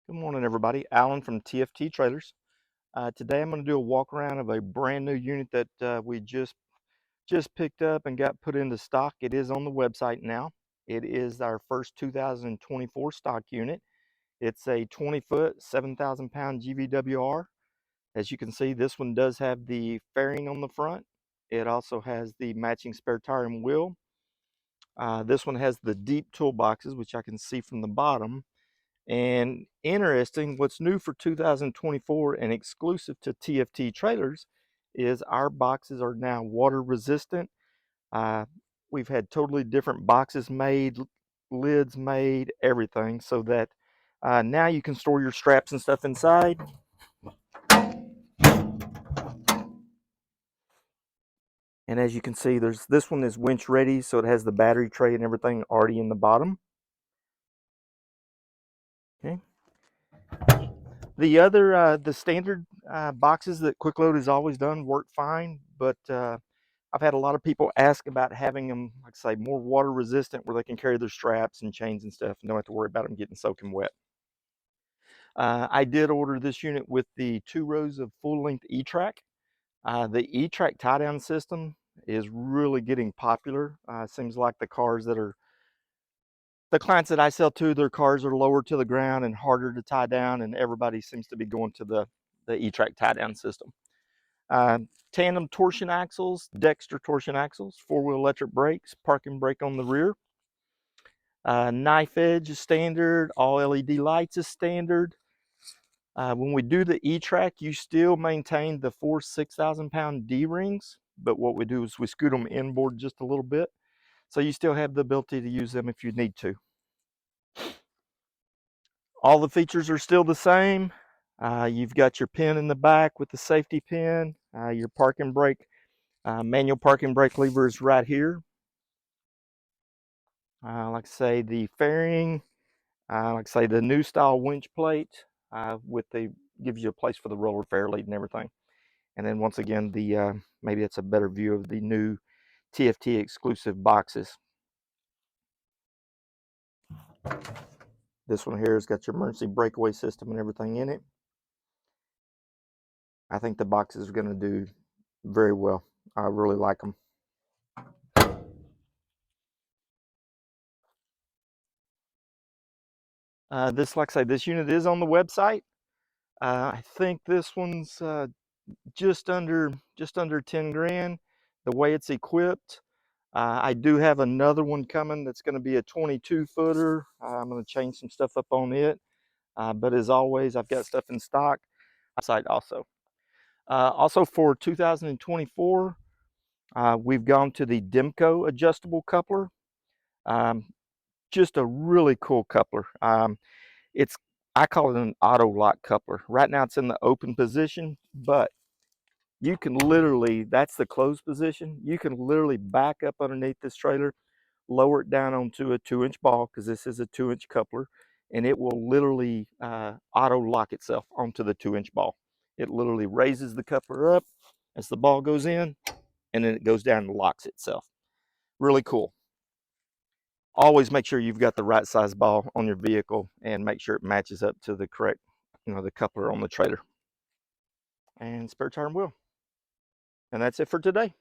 Good morning, everybody. Alan from TFT Trailers. Today I'm going to do a walk around of a brand new unit that we just picked up and got put into stock. It is on the website now. It is our first 2024 stock unit. It's a 20-foot, 7,000-pound GVWR. As you can see, this one does have the fairing on the front. It also has the matching spare tire and wheel. This one has the deep toolboxes, which I can see from the bottom. And interesting, what's new for 2024 and exclusive to TFT trailers is our boxes are now water resistant. Uh, we've had totally different boxes made, lids made, everything, so that now you can store your straps and stuff inside. And as you can see, this one is winch ready, so it has the battery tray and everything already in the bottom. Okay. The standard boxes that Quick Load has always done work fine, but I've had a lot of people ask about having them, like I say, more water resistant where they can carry their straps and chains and stuff and don't have to worry about them getting soaking wet. I did order this unit with the 2 rows of full-length E-Track. The E-Track tie-down system is really getting popular. Seems like the clients that I sell to, their cars are lower to the ground and harder to tie down, and everybody seems to be going to the E-Track tie-down system. Tandem torsion axles, Dexter torsion axles, 4-wheel electric brakes, parking brake on the rear. Knife edge is standard, all LED lights is standard. When we do the E-Track, you still maintain the 4 6,000-pound D-rings, but what we do is we scoot them inboard just a little bit, so you still have the ability to use them if you need to. All the features are still the same. You've got your pin in the back with the safety pin, your parking brake, manual parking brake lever is right here. Like I say, the fairing, like I say, the new style winch plate gives you a place for the roller fair lead and everything. And then once again, maybe it's a better view of the new TFT exclusive boxes. This one here has got your emergency breakaway system and everything in it. I think the boxes are going to do very well. I really like them. Like I say, this unit is on the website. I think this one's just under 10 grand. The way it's equipped, I do have another one coming that's going to be a 22 footer. I'm going to change some stuff up on it, but as always, I've got stuff in stock site also. Also for 2024, we've gone to the Demco adjustable coupler. Just a really cool coupler. I call it an auto lock coupler. Right now it's in the open position, but you can literally, that's the closed position. You can literally back up underneath this trailer, lower it down onto a 2-inch ball, because this is a 2-inch coupler, and it will literally auto lock itself onto the 2-inch ball. It literally raises the coupler up as the ball goes in, and then it goes down and locks itself. Really cool. Always make sure you've got the right size ball on your vehicle and make sure it matches up to the correct, the coupler on the trailer. And spare tire and wheel. And that's it for today.